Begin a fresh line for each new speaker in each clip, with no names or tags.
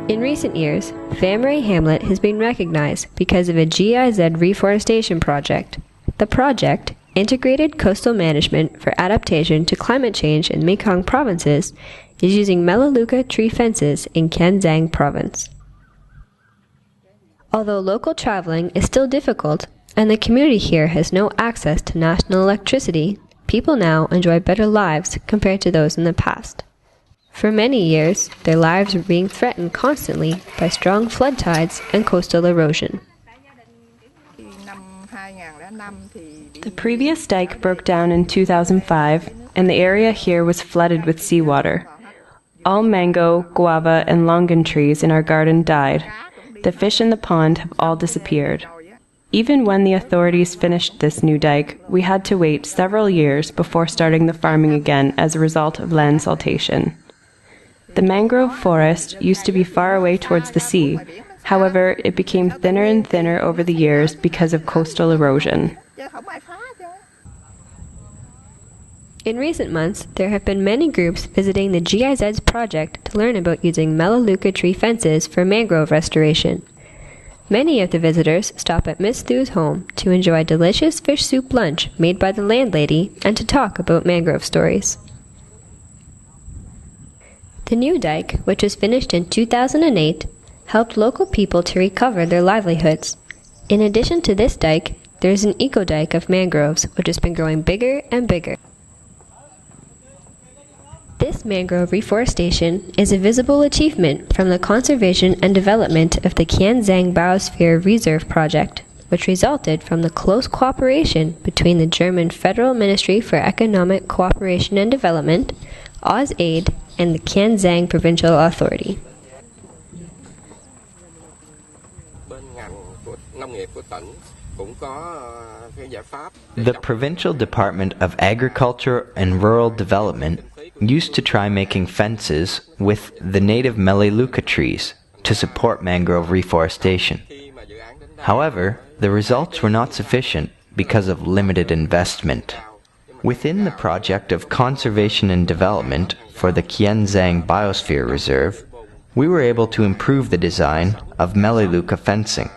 In recent years, Vamray Hamlet has been recognized because of a GIZ reforestation project. The project, Integrated Coastal Management for Adaptation to Climate Change in Mekong Provinces, is using Melaleuca tree fences in Kianzang Province. Although local traveling is still difficult, and the community here has no access to national electricity, people now enjoy better lives compared to those in the past. For many years, their lives were being threatened constantly by strong flood tides and coastal erosion.
The previous dike broke down in 2005, and the area here was flooded with seawater. All mango, guava, and longan trees in our garden died. The fish in the pond have all disappeared. Even when the authorities finished this new dike, we had to wait several years before starting the farming again as a result of land saltation. The mangrove forest used to be far away towards the sea. However, it became thinner and thinner over the years because of coastal erosion.
In recent months, there have been many groups visiting the GIZ's project to learn about using Melaleuca tree fences for mangrove restoration. Many of the visitors stop at Miss Thu's home to enjoy delicious fish soup lunch made by the landlady and to talk about mangrove stories. The new dike, which was finished in 2008, helped local people to recover their livelihoods. In addition to this dike, there is an eco-dike of mangroves, which has been growing bigger and bigger. This mangrove reforestation is a visible achievement from the conservation and development of the Kianzang Biosphere Reserve Project, which resulted from the close cooperation between the German Federal Ministry for Economic Cooperation and Development, AusAid, and the Kianzang Provincial Authority.
The Provincial Department of Agriculture and Rural Development used to try making fences with the native Melaleuca trees to support mangrove reforestation. However, the results were not sufficient because of limited investment. Within the project of conservation and development for the Kianzang Biosphere Reserve, we were able to improve the design of Melaleuca fencing.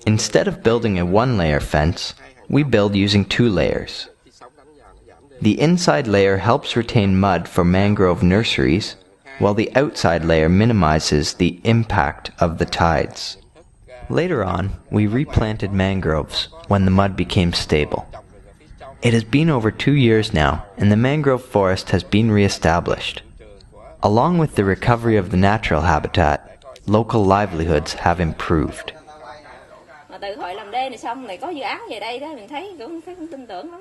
Instead of building a one-layer fence, we build using 2 layers. The inside layer helps retain mud for mangrove nurseries, while the outside layer minimizes the impact of the tides. Later on, we replanted mangroves when the mud became stable. It has been over 2 years now, and the mangrove forest has been re-established. Along with the recovery of the natural habitat, local livelihoods have improved.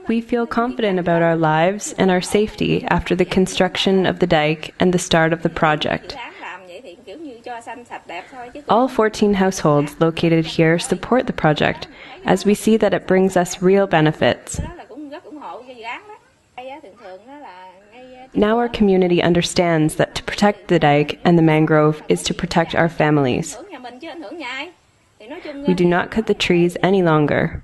We feel confident about our lives and our safety after the construction of the dike and the start of the project. All 14 households located here support the project, as we see that it brings us real benefits. Now our community understands that to protect the dike and the mangrove is to protect our families. We do not cut the trees any longer.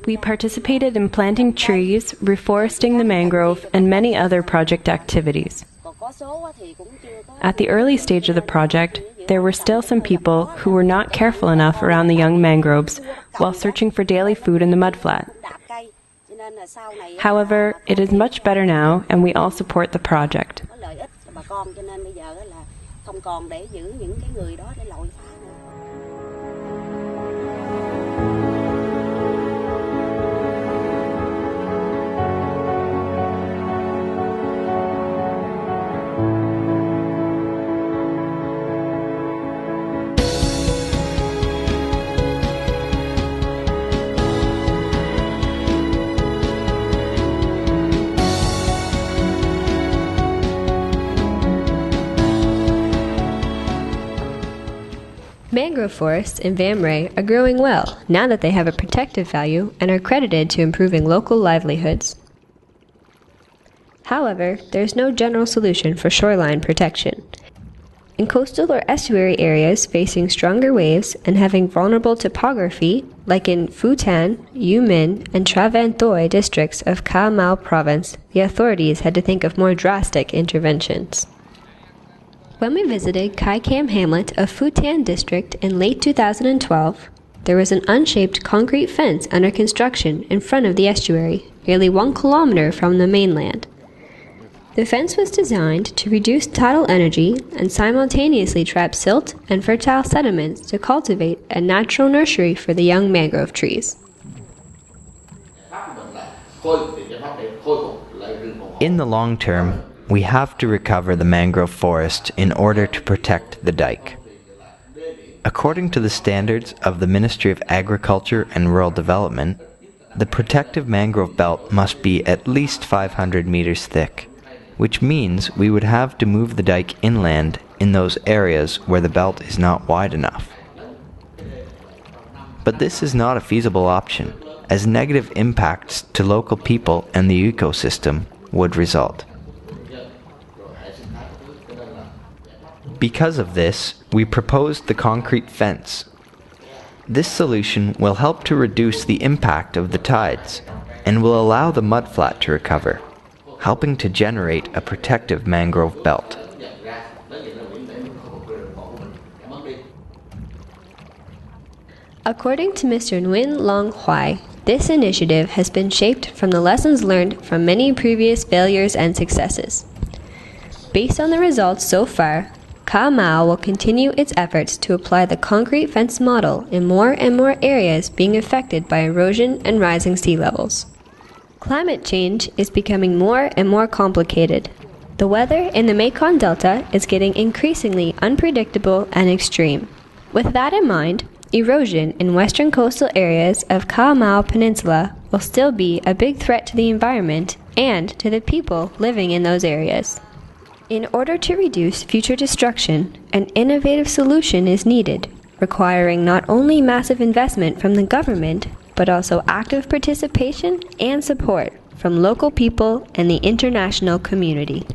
We participated in planting trees, reforesting the mangrove, and many other project activities. At the early stage of the project, there were still some people who were not careful enough around the young mangroves while searching for daily food in the mudflat. However, it is much better now, and we all support the project.
Mangrove forests in Vamray are growing well now that they have a protective value and are credited to improving local livelihoods. However, there is no general solution for shoreline protection. In coastal or estuary areas facing stronger waves and having vulnerable topography, like in Phutan, Yumin, and Travancore districts of Kha Mau province, the authorities had to think of more drastic interventions. When we visited Kai Kam hamlet of Phutan district in late 2012, there was an unshaped concrete fence under construction in front of the estuary, nearly 1 kilometer from the mainland. The fence was designed to reduce tidal energy and simultaneously trap silt and fertile sediments to cultivate a natural nursery for the young mangrove trees.
In the long term, we have to recover the mangrove forest in order to protect the dike. According to the standards of the Ministry of Agriculture and Rural Development, the protective mangrove belt must be at least 500 meters thick, which means we would have to move the dike inland in those areas where the belt is not wide enough. But this is not a feasible option, as negative impacts to local people and the ecosystem would result. Because of this, we proposed the concrete fence. This solution will help to reduce the impact of the tides and will allow the mudflat to recover, helping to generate a protective mangrove belt.
According to Mr. Nguyen Long Huai, this initiative has been shaped from the lessons learned from many previous failures and successes. Based on the results so far, Kha Mau will continue its efforts to apply the concrete fence model in more and more areas being affected by erosion and rising sea levels. Climate change is becoming more and more complicated. The weather in the Mekong Delta is getting increasingly unpredictable and extreme. With that in mind, erosion in western coastal areas of Kha Mau Peninsula will still be a big threat to the environment and to the people living in those areas. In order to reduce future destruction, an innovative solution is needed, requiring not only massive investment from the government, but also active participation and support from local people and the international community.